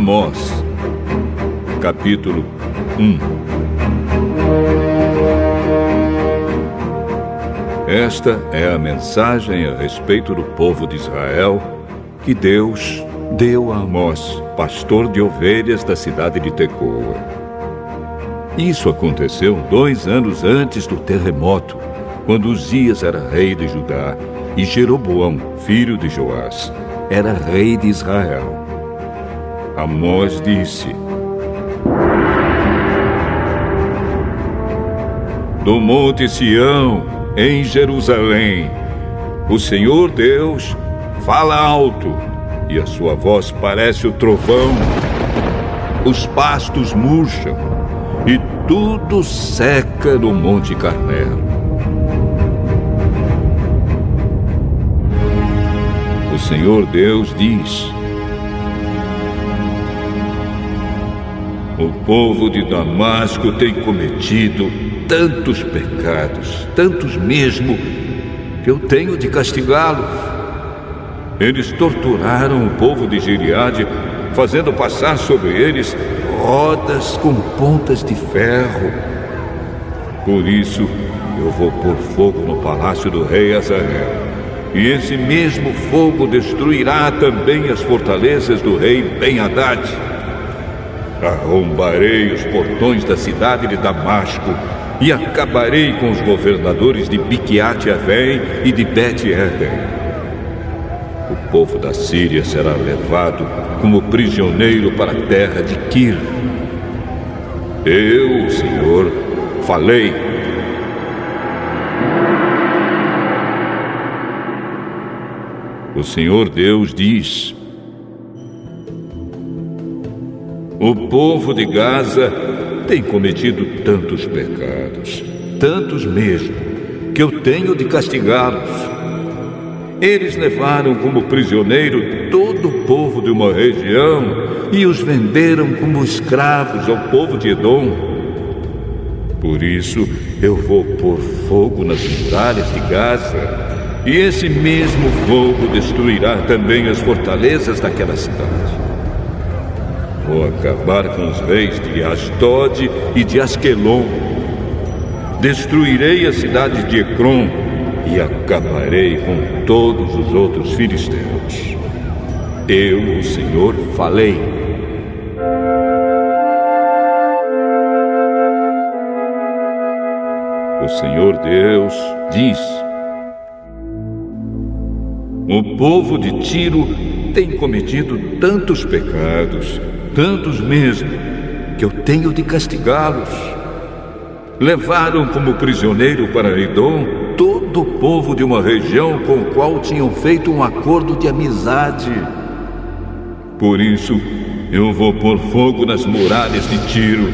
Amós, capítulo 1. Esta é a mensagem a respeito do povo de Israel que Deus deu a Amós, pastor de ovelhas da cidade de Tecoa. Isso aconteceu 2 anos antes do terremoto, quando Uzias era rei de Judá e Jeroboão, filho de Joás, era rei de Israel. Amós disse: do monte Sião, em Jerusalém, o Senhor Deus fala alto, e a sua voz parece o trovão. Os pastos murcham, e tudo seca no Monte Carmelo. O Senhor Deus diz: o povo de Damasco tem cometido tantos pecados, tantos mesmo, que eu tenho de castigá-los. Eles torturaram o povo de Gileade, fazendo passar sobre eles rodas com pontas de ferro. Por isso, eu vou pôr fogo no palácio do rei Azael, e esse mesmo fogo destruirá também as fortalezas do rei Ben-Hadad. Arrombarei os portões da cidade de Damasco e acabarei com os governadores de Miquiate-Avém e de Bet-Eden. O povo da Síria será levado como prisioneiro para a terra de Quir. Eu, o Senhor, falei. O Senhor Deus diz: o povo de Gaza tem cometido tantos pecados, tantos mesmo, que eu tenho de castigá-los. Eles levaram como prisioneiro todo o povo de uma região e os venderam como escravos ao povo de Edom. Por isso, eu vou pôr fogo nas muralhas de Gaza, e esse mesmo fogo destruirá também as fortalezas daquela cidade. Vou acabar com os reis de Asdod e de Asquelon. Destruirei a cidade de Ecrom e acabarei com todos os outros filisteus. Eu, o Senhor, falei. O Senhor Deus diz: o povo de Tiro tem cometido tantos pecados, tantos mesmo, que eu tenho de castigá-los. Levaram como prisioneiro para Edom todo o povo de uma região com o qual tinham feito um acordo de amizade. Por isso, eu vou pôr fogo nas muralhas de Tiro,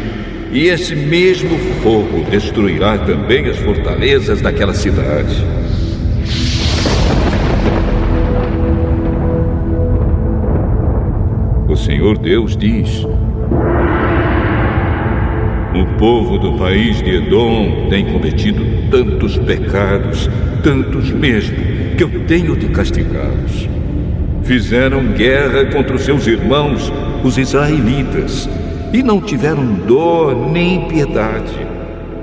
e esse mesmo fogo destruirá também as fortalezas daquela cidade. O Senhor Deus diz: o povo do país de Edom tem cometido tantos pecados, tantos mesmo, que eu tenho de castigá-los. Fizeram guerra contra os seus irmãos, os israelitas, e não tiveram dor nem piedade.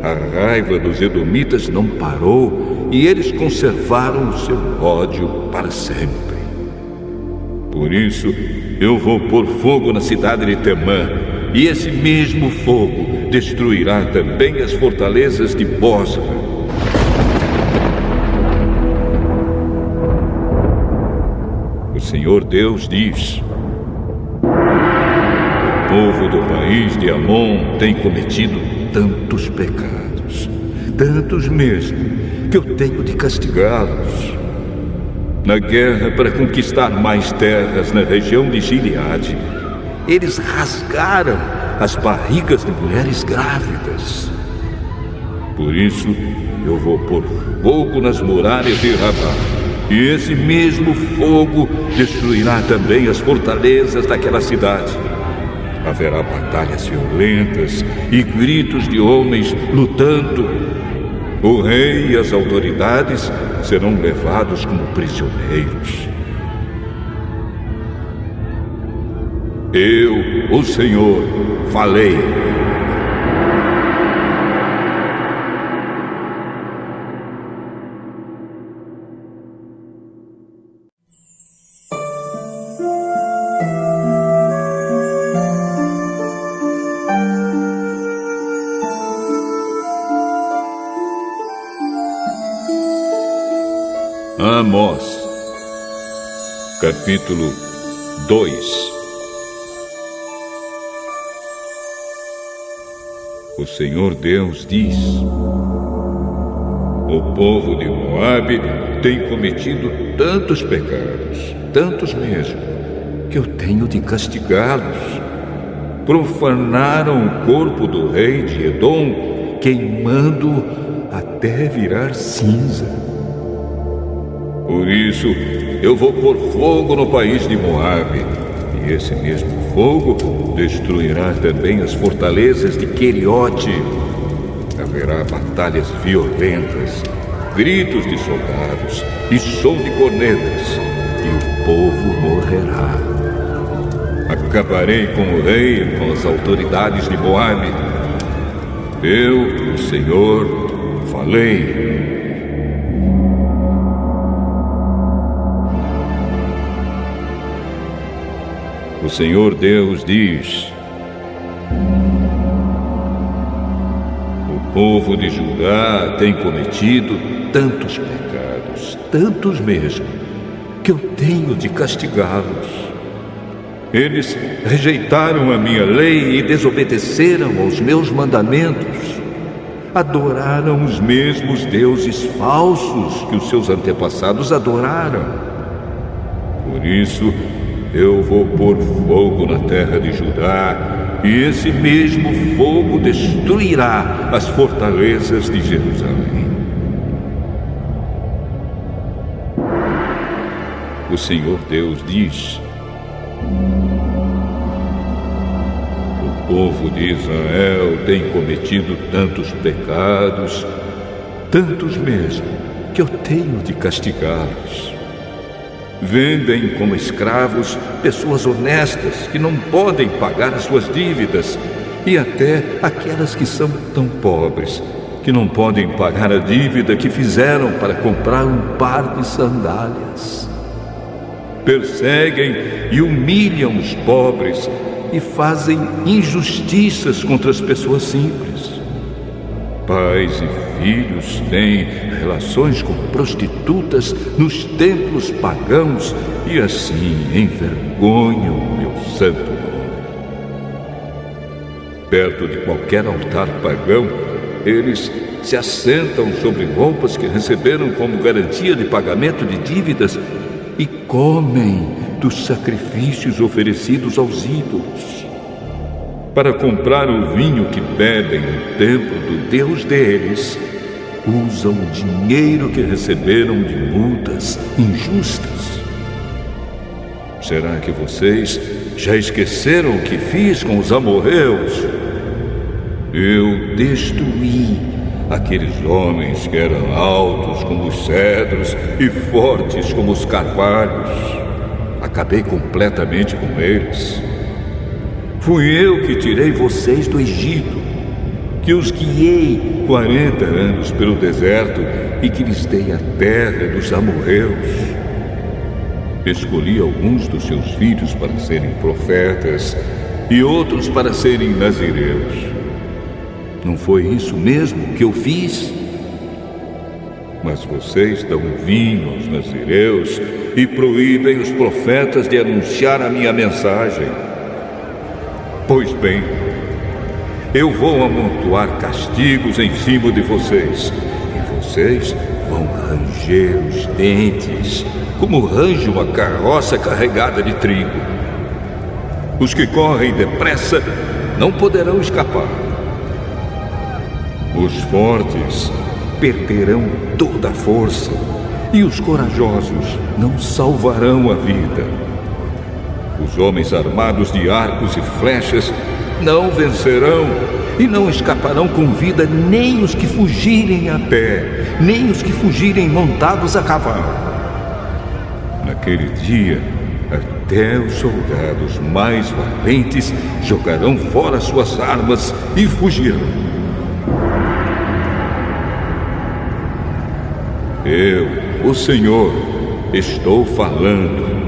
A raiva dos edomitas não parou, e eles conservaram o seu ódio para sempre. Por isso, eu vou pôr fogo na cidade de Temã, e esse mesmo fogo destruirá também as fortalezas de Bosra. O Senhor Deus diz: o povo do país de Amon tem cometido tantos pecados, tantos mesmo, que eu tenho de castigá-los. Na guerra para conquistar mais terras na região de Gileade, eles rasgaram as barrigas de mulheres grávidas. Por isso, eu vou pôr fogo nas muralhas de Rabá, e esse mesmo fogo destruirá também as fortalezas daquela cidade. Haverá batalhas violentas e gritos de homens lutando. O rei e as autoridades serão levados como prisioneiros. Eu, o Senhor, falei. Amós, capítulo 2. O Senhor Deus diz: o povo de Moabe tem cometido tantos pecados, tantos mesmo, que eu tenho de castigá-los. Profanaram o corpo do rei de Edom, queimando-o até virar cinza. Por isso, eu vou pôr fogo no país de Moabe, e esse mesmo fogo destruirá também as fortalezas de Queriote. Haverá batalhas violentas, gritos de soldados e som de cornetas, e o povo morrerá. Acabarei com o rei e com as autoridades de Moabe. Eu, o Senhor, falei. O Senhor Deus diz: o povo de Judá tem cometido tantos pecados, tantos mesmo, que eu tenho de castigá-los. Eles rejeitaram a minha lei e desobedeceram aos meus mandamentos. Adoraram os mesmos deuses falsos que os seus antepassados adoraram. Por isso, eu vou pôr fogo na terra de Judá, e esse mesmo fogo destruirá as fortalezas de Jerusalém. O Senhor Deus diz: o povo de Israel tem cometido tantos pecados, tantos mesmo, que eu tenho de castigá-los. Vendem como escravos pessoas honestas que não podem pagar as suas dívidas, e até aquelas que são tão pobres que não podem pagar a dívida que fizeram para comprar um par de sandálias. Perseguem e humilham os pobres e fazem injustiças contra as pessoas simples. Pais e filhos têm relações com prostitutas nos templos pagãos e assim envergonham o meu santo nome. Perto de qualquer altar pagão, eles se assentam sobre roupas que receberam como garantia de pagamento de dívidas e comem dos sacrifícios oferecidos aos ídolos. Para comprar o vinho que bebem no templo do Deus deles, usam o dinheiro que receberam de multas injustas. Será que vocês já esqueceram o que fiz com os amorreus? Eu destruí aqueles homens que eram altos como os cedros e fortes como os carvalhos. Acabei completamente com eles. Fui eu que tirei vocês do Egito, que os guiei 40 anos pelo deserto e que lhes dei a terra dos amorreus. Escolhi alguns dos seus filhos para serem profetas e outros para serem nazireus. Não foi isso mesmo que eu fiz? Mas vocês dão vinho aos nazireus e proíbem os profetas de anunciar a minha mensagem. Pois bem, eu vou amontoar castigos em cima de vocês, e vocês vão ranger os dentes, como range uma carroça carregada de trigo. Os que correm depressa não poderão escapar. Os fortes perderão toda a força, e os corajosos não salvarão a vida. Os homens armados de arcos e flechas não vencerão e não escaparão com vida nem os que fugirem a pé, nem os que fugirem montados a cavalo. Naquele dia Até os soldados mais valentes jogarão fora suas armas e fugirão. Eu, o Senhor, estou falando.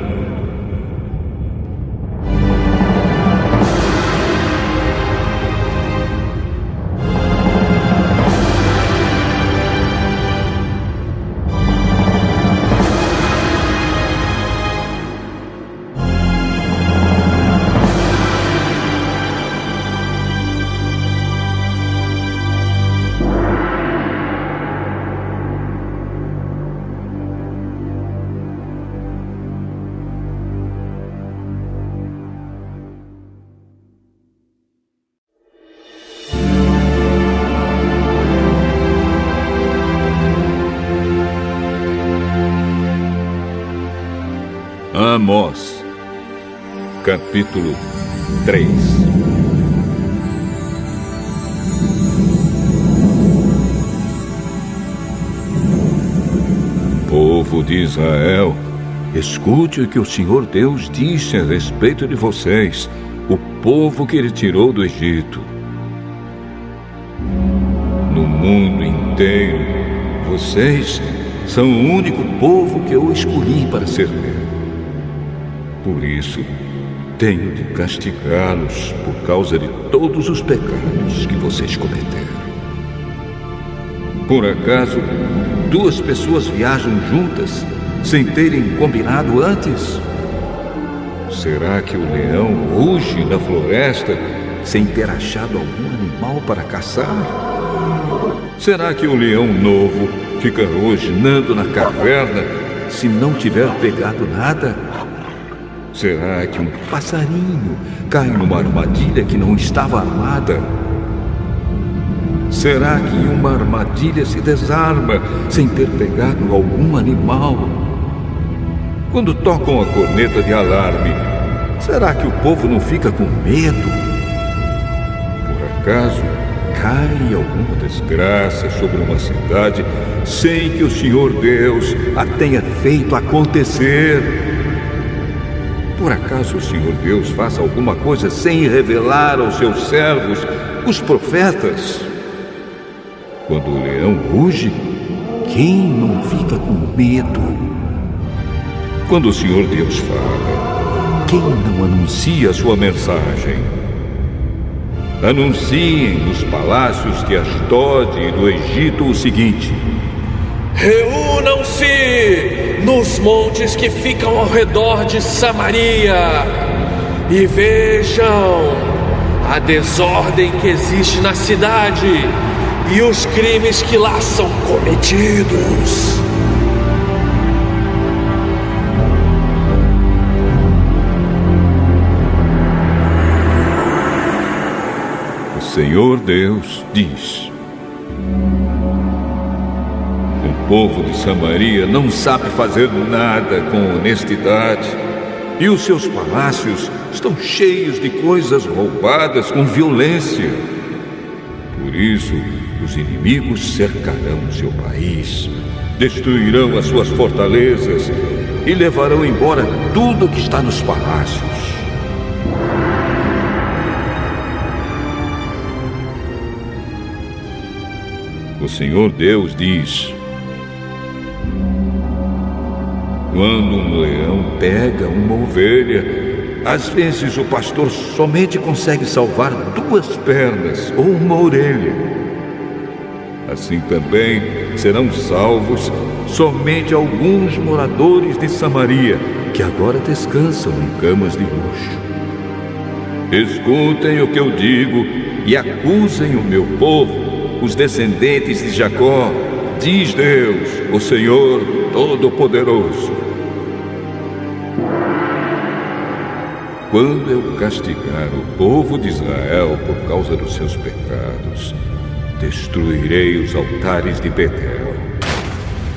Amós, capítulo 3. Povo de Israel, escute o que o Senhor Deus disse a respeito de vocês, o povo que Ele tirou do Egito. No mundo inteiro, vocês são o único povo que eu escolhi para servir. Por isso, tenho de castigá-los por causa de todos os pecados que vocês cometeram. Por acaso, duas pessoas viajam juntas sem terem combinado antes? Será que o leão ruge na floresta sem ter achado algum animal para caçar? Será que o leão novo fica rosnando na caverna se não tiver pegado nada? Será que um passarinho cai numa armadilha que não estava armada? Será que uma armadilha se desarma sem ter pegado algum animal? Quando tocam a corneta de alarme, será que o povo não fica com medo? Por acaso, cai alguma desgraça sobre uma cidade sem que o Senhor Deus a tenha feito acontecer? Por acaso o Senhor Deus faça alguma coisa sem revelar aos seus servos, os profetas? Quando o leão ruge, quem não fica com medo? Quando o Senhor Deus fala, quem não anuncia a sua mensagem? Anunciem nos palácios de Asdod e do Egito o seguinte: reúnam-se nos montes que ficam ao redor de Samaria e vejam a desordem que existe na cidade e os crimes que lá são cometidos. O Senhor Deus diz: o povo de Samaria não sabe fazer nada com honestidade, e os seus palácios estão cheios de coisas roubadas com violência. Por isso, os inimigos cercarão o seu país, destruirão as suas fortalezas e levarão embora tudo que está nos palácios. O Senhor Deus diz: quando um leão pega uma ovelha, às vezes o pastor somente consegue salvar 2 pernas ou uma orelha. Assim também serão salvos somente alguns moradores de Samaria, que agora descansam em camas de luxo. Escutem o que eu digo e acusem o meu povo, os descendentes de Jacó, diz Deus, o Senhor Todo-Poderoso. Quando eu castigar o povo de Israel por causa dos seus pecados, destruirei os altares de Betel.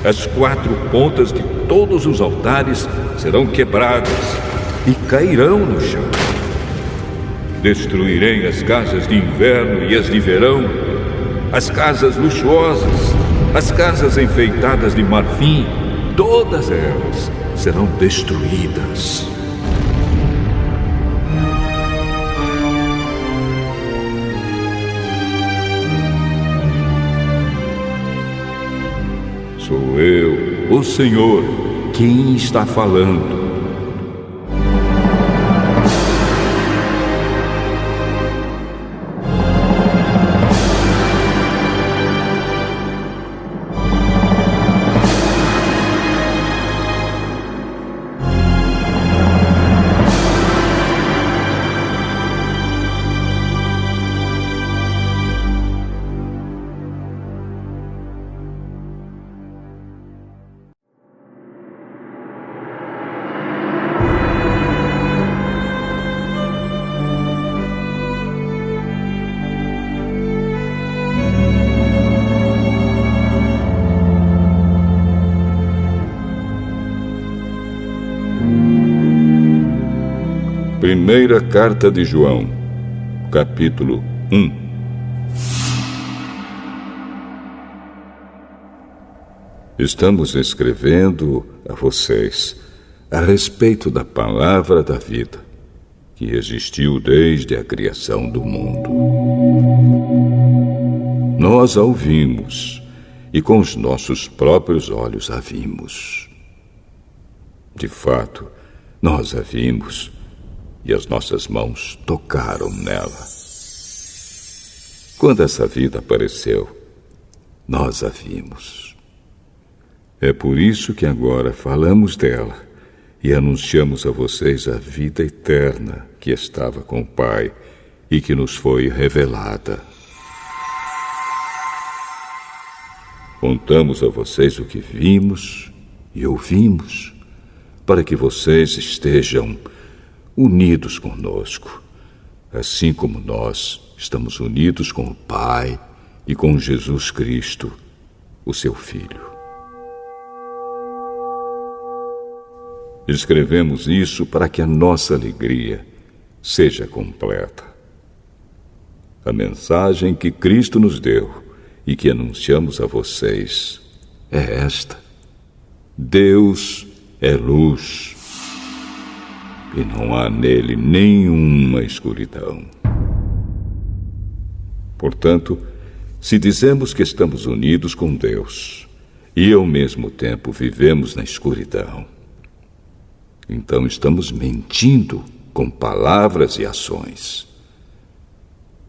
As 4 pontas de todos os altares serão quebradas e cairão no chão. Destruirei as casas de inverno e as de verão, as casas luxuosas, as casas enfeitadas de marfim, todas elas serão destruídas. Sou eu, o Senhor, quem está falando. Primeira Carta de João, capítulo 1. Estamos escrevendo a vocês a respeito da palavra da vida, que existiu desde a criação do mundo. Nós a ouvimos e com os nossos próprios olhos a vimos. De fato, nós a vimos e as nossas mãos tocaram nela. Quando essa vida apareceu, nós a vimos. É por isso que agora falamos dela e anunciamos a vocês a vida eterna que estava com o Pai e que nos foi revelada. Contamos a vocês o que vimos e ouvimos, para que vocês estejam unidos conosco, assim como nós estamos unidos com o Pai e com Jesus Cristo, o seu Filho. Escrevemos isso para que a nossa alegria seja completa. A mensagem que Cristo nos deu e que anunciamos a vocês é esta: Deus é luz e não há nele nenhuma escuridão. Portanto, se dizemos que estamos unidos com Deus e ao mesmo tempo vivemos na escuridão, então estamos mentindo com palavras e ações.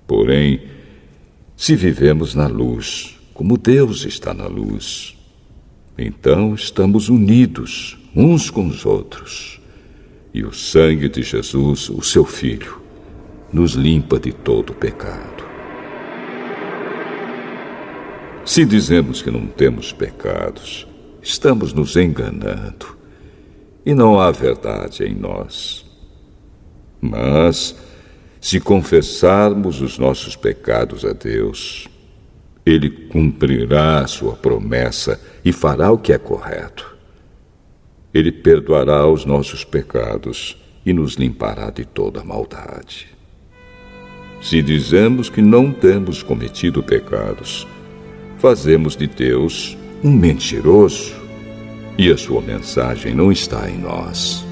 Porém, se vivemos na luz, como Deus está na luz, então estamos unidos uns com os outros. E o sangue de Jesus, o seu Filho, nos limpa de todo pecado. Se dizemos que não temos pecados, estamos nos enganando e não há verdade em nós. Mas, se confessarmos os nossos pecados a Deus, Ele cumprirá a sua promessa e fará o que é correto. Ele perdoará os nossos pecados e nos limpará de toda maldade. Se dizemos que não temos cometido pecados, fazemos de Deus um mentiroso e a sua mensagem não está em nós.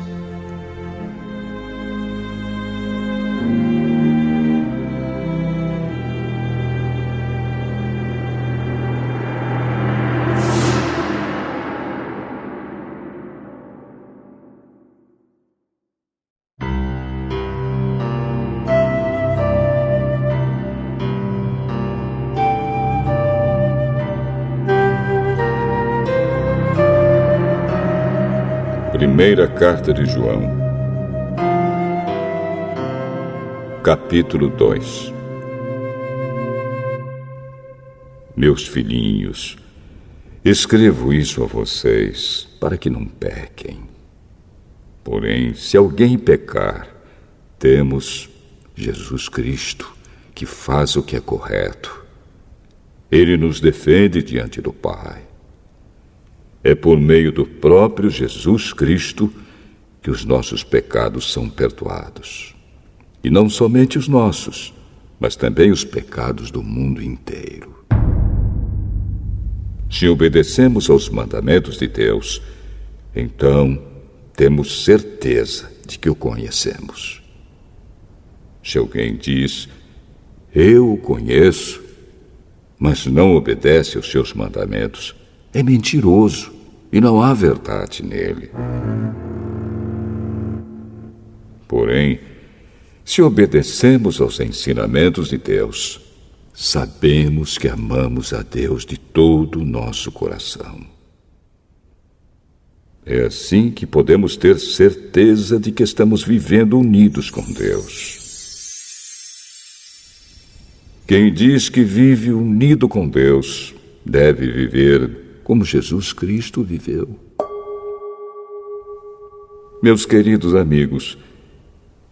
Primeira Carta de João, capítulo 2. Meus filhinhos, escrevo isso a vocês para que não pequem. Porém, se alguém pecar, temos Jesus Cristo, que faz o que é correto. Ele nos defende diante do Pai. É por meio do próprio Jesus Cristo que os nossos pecados são perdoados. E não somente os nossos, mas também os pecados do mundo inteiro. Se obedecemos aos mandamentos de Deus, então temos certeza de que o conhecemos. Se alguém diz, eu o conheço, mas não obedece aos seus mandamentos, é mentiroso e não há verdade nele. Porém, se obedecemos aos ensinamentos de Deus, sabemos que amamos a Deus de todo o nosso coração. É assim que podemos ter certeza de que estamos vivendo unidos com Deus. Quem diz que vive unido com Deus deve viver como Jesus Cristo viveu. Meus queridos amigos,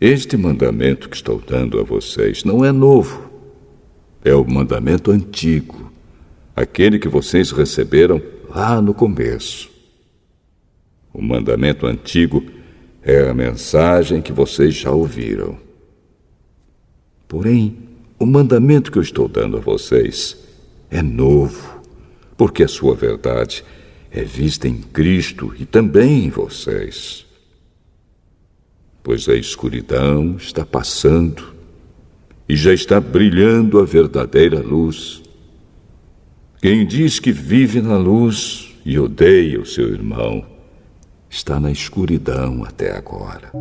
este mandamento que estou dando a vocês não é novo. É o mandamento antigo, aquele que vocês receberam lá no começo. O mandamento antigo é a mensagem que vocês já ouviram. Porém, o mandamento que eu estou dando a vocês é novo, porque a sua verdade é vista em Cristo e também em vocês. Pois a escuridão está passando e já está brilhando a verdadeira luz. Quem diz que vive na luz e odeia o seu irmão, está na escuridão até agora.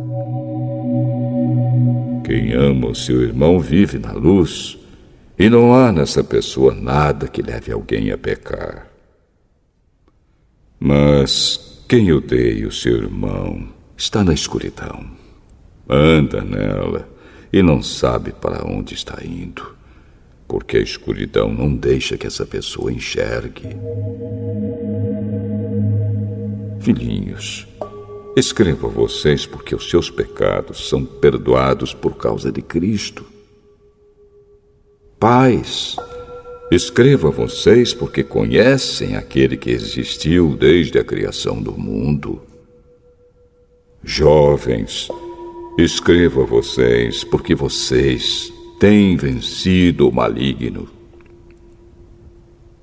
Quem ama o seu irmão vive na luz, e não há nessa pessoa nada que leve alguém a pecar. Mas quem odeia o seu irmão está na escuridão. Anda nela e não sabe para onde está indo, porque a escuridão não deixa que essa pessoa enxergue. Filhinhos, escrevo a vocês porque os seus pecados são perdoados por causa de Cristo. Pais, escrevo a vocês porque conhecem aquele que existiu desde a criação do mundo. Jovens, escrevo a vocês porque vocês têm vencido o maligno.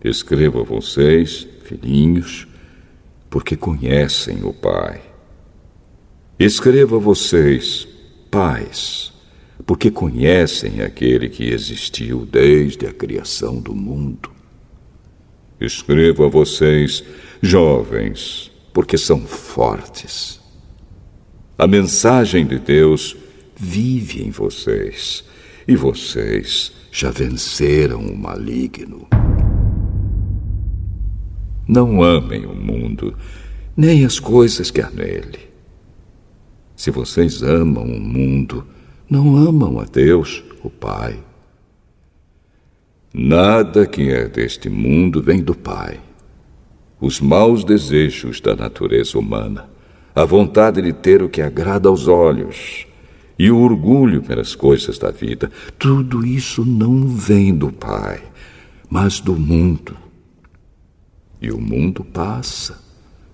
Escrevo a vocês, filhinhos, porque conhecem o Pai. Escrevo a vocês, pais, porque conhecem aquele que existiu desde a criação do mundo. Escrevo a vocês, jovens, porque são fortes. A mensagem de Deus vive em vocês, e vocês já venceram o maligno. Não amem o mundo, nem as coisas que há nele. Se vocês amam o mundo, não amam a Deus, o Pai. Nada que é deste mundo vem do Pai. Os maus desejos da natureza humana, a vontade de ter o que agrada aos olhos e o orgulho pelas coisas da vida, tudo isso não vem do Pai, mas do mundo. E o mundo passa,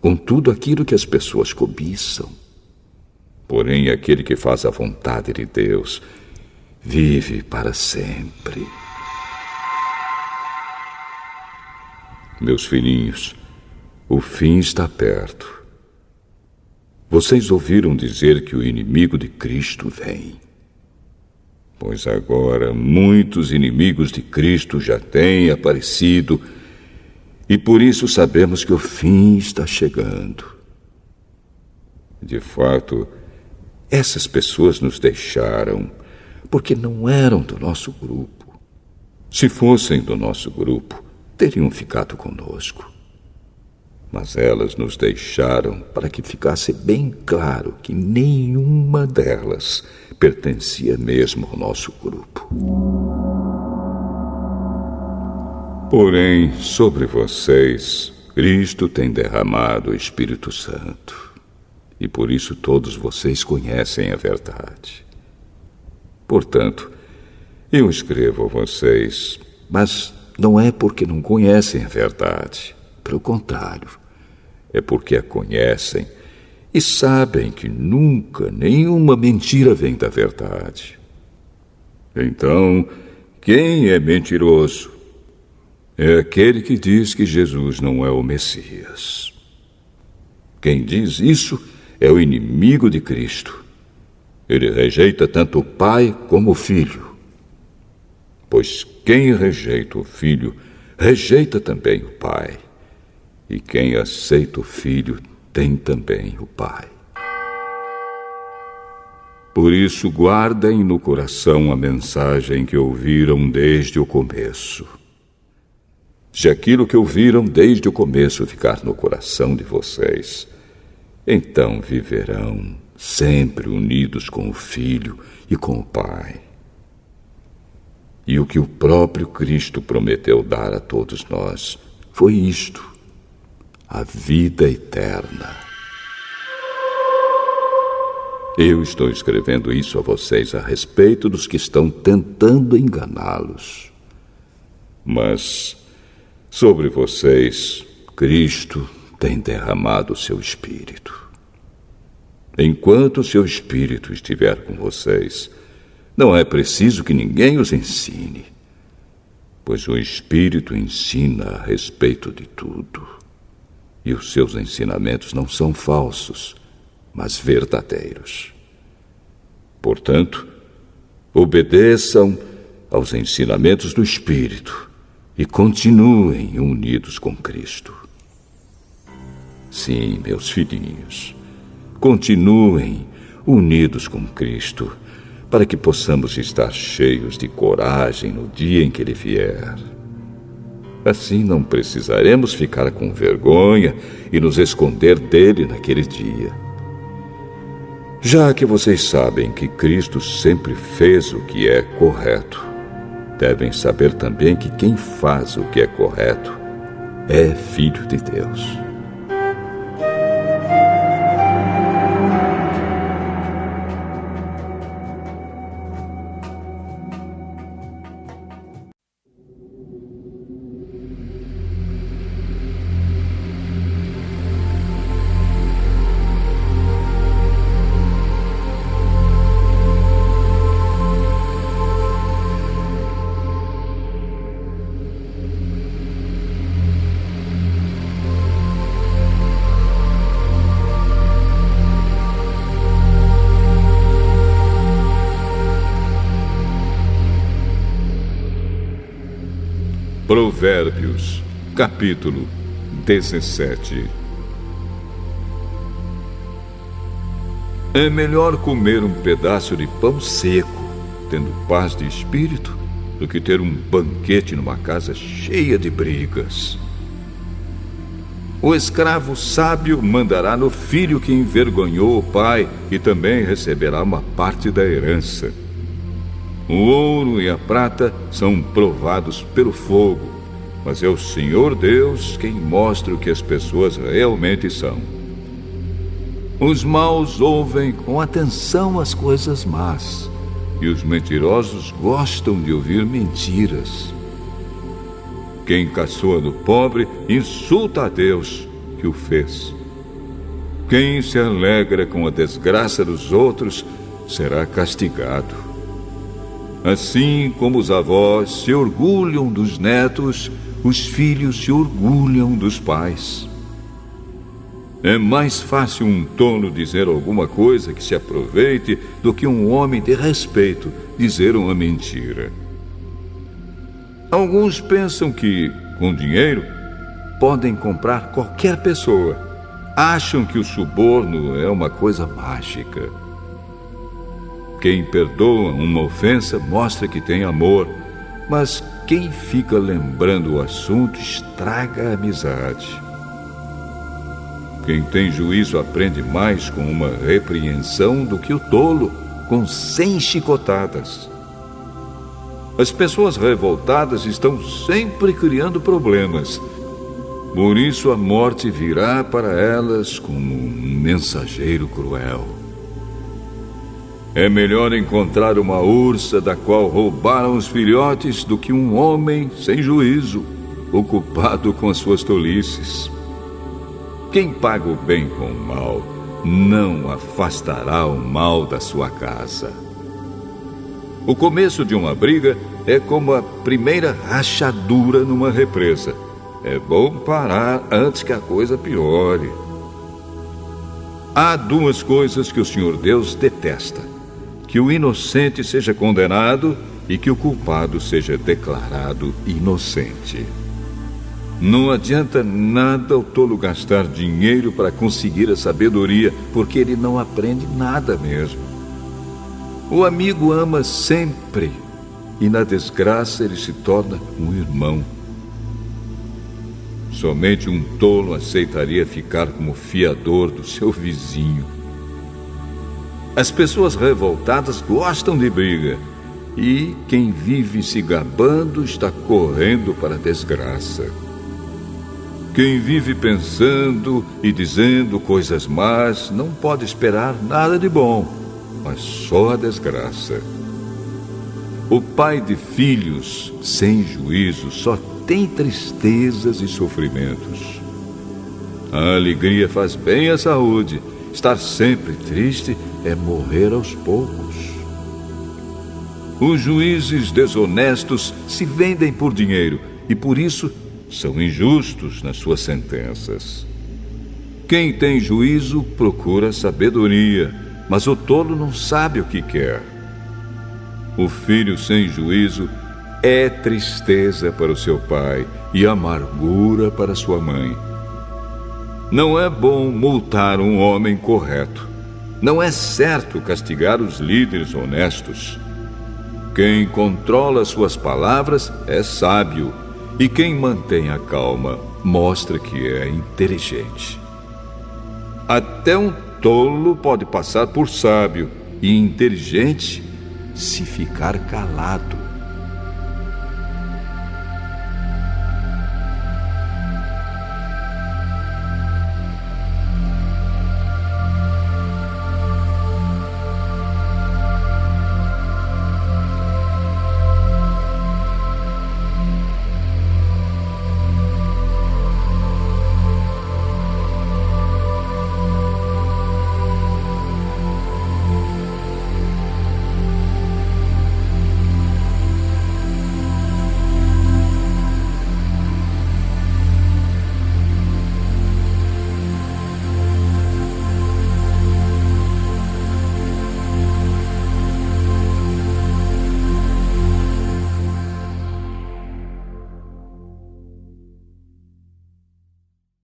com tudo aquilo que as pessoas cobiçam. Porém, aquele que faz a vontade de Deus vive para sempre. Meus filhinhos, o fim está perto. Vocês ouviram dizer que o inimigo de Cristo vem. Pois agora muitos inimigos de Cristo já têm aparecido, e por isso sabemos que o fim está chegando. De fato, essas pessoas nos deixaram porque não eram do nosso grupo. Se fossem do nosso grupo, teriam ficado conosco. Mas elas nos deixaram para que ficasse bem claro que nenhuma delas pertencia mesmo ao nosso grupo. Porém, sobre vocês, Cristo tem derramado o Espírito Santo, e por isso todos vocês conhecem a verdade. Portanto, eu escrevo a vocês, mas não é porque não conhecem a verdade. Pelo contrário, é porque a conhecem e sabem que nunca nenhuma mentira vem da verdade. Então, quem é mentiroso? É aquele que diz que Jesus não é o Messias. Quem diz isso é o inimigo de Cristo. Ele rejeita tanto o Pai como o Filho. Pois quem rejeita o Filho, rejeita também o Pai. e quem aceita o Filho tem também o Pai. Por isso, guardem no coração a mensagem que ouviram desde o começo. Se aquilo que ouviram desde o começo ficar no coração de vocês, então viverão sempre unidos com o Filho e com o Pai. E o que o próprio Cristo prometeu dar a todos nós foi isto: a vida eterna. Eu estou escrevendo isso a vocês a respeito dos que estão tentando enganá-los. Mas sobre vocês, Cristo tem derramado o seu Espírito. Enquanto o seu Espírito estiver com vocês, não é preciso que ninguém os ensine, pois o Espírito ensina a respeito de tudo. E os seus ensinamentos não são falsos, mas verdadeiros. Portanto, obedeçam aos ensinamentos do Espírito e continuem unidos com Cristo. Sim, meus filhinhos, continuem unidos com Cristo, para que possamos estar cheios de coragem no dia em que Ele vier. Assim não precisaremos ficar com vergonha e nos esconder dele naquele dia. Já que vocês sabem que Cristo sempre fez o que é correto, devem saber também que quem faz o que é correto é filho de Deus. Provérbios, capítulo 17. É melhor comer um pedaço de pão seco, tendo paz de espírito, do que ter um banquete numa casa cheia de brigas. O escravo sábio mandará no filho que envergonhou o pai e também receberá uma parte da herança. O ouro e a prata são provados pelo fogo, mas é o Senhor Deus quem mostra o que as pessoas realmente são. Os maus ouvem com atenção as coisas más, e os mentirosos gostam de ouvir mentiras. Quem caçoa do pobre insulta a Deus que o fez. Quem se alegra com a desgraça dos outros será castigado. Assim como os avós se orgulham dos netos, os filhos se orgulham dos pais. É mais fácil um tolo dizer alguma coisa que se aproveite do que um homem de respeito dizer uma mentira. Alguns pensam que, com dinheiro, podem comprar qualquer pessoa. Acham que o suborno é uma coisa mágica. Quem perdoa uma ofensa mostra que tem amor, mas quem fica lembrando o assunto estraga a amizade. Quem tem juízo aprende mais com uma repreensão do que o tolo com 100 chicotadas. As pessoas revoltadas estão sempre criando problemas. Por isso a morte virá para elas como um mensageiro cruel. É melhor encontrar uma ursa da qual roubaram os filhotes do que um homem sem juízo, ocupado com as suas tolices. Quem paga o bem com o mal não afastará o mal da sua casa. O começo de uma briga é como a primeira rachadura numa represa. É bom parar antes que a coisa piore. Há duas coisas que o Senhor Deus detesta: que o inocente seja condenado e que o culpado seja declarado inocente. Não adianta nada o tolo gastar dinheiro para conseguir a sabedoria, porque ele não aprende nada mesmo. O amigo ama sempre, e na desgraça ele se torna um irmão. Somente um tolo aceitaria ficar como fiador do seu vizinho. As pessoas revoltadas gostam de briga, e quem vive se gabando está correndo para a desgraça. Quem vive pensando e dizendo coisas más não pode esperar nada de bom, mas só a desgraça. O pai de filhos sem juízo só tem tristezas e sofrimentos. A alegria faz bem à saúde. Estar sempre triste é morrer aos poucos. Os juízes desonestos se vendem por dinheiro e por isso são injustos nas suas sentenças. Quem tem juízo procura sabedoria, mas o tolo não sabe o que quer. O filho sem juízo é tristeza para o seu pai e amargura para sua mãe. Não é bom multar um homem correto. Não é certo castigar os líderes honestos. Quem controla suas palavras é sábio, e quem mantém a calma mostra que é inteligente. Até um tolo pode passar por sábio e inteligente se ficar calado.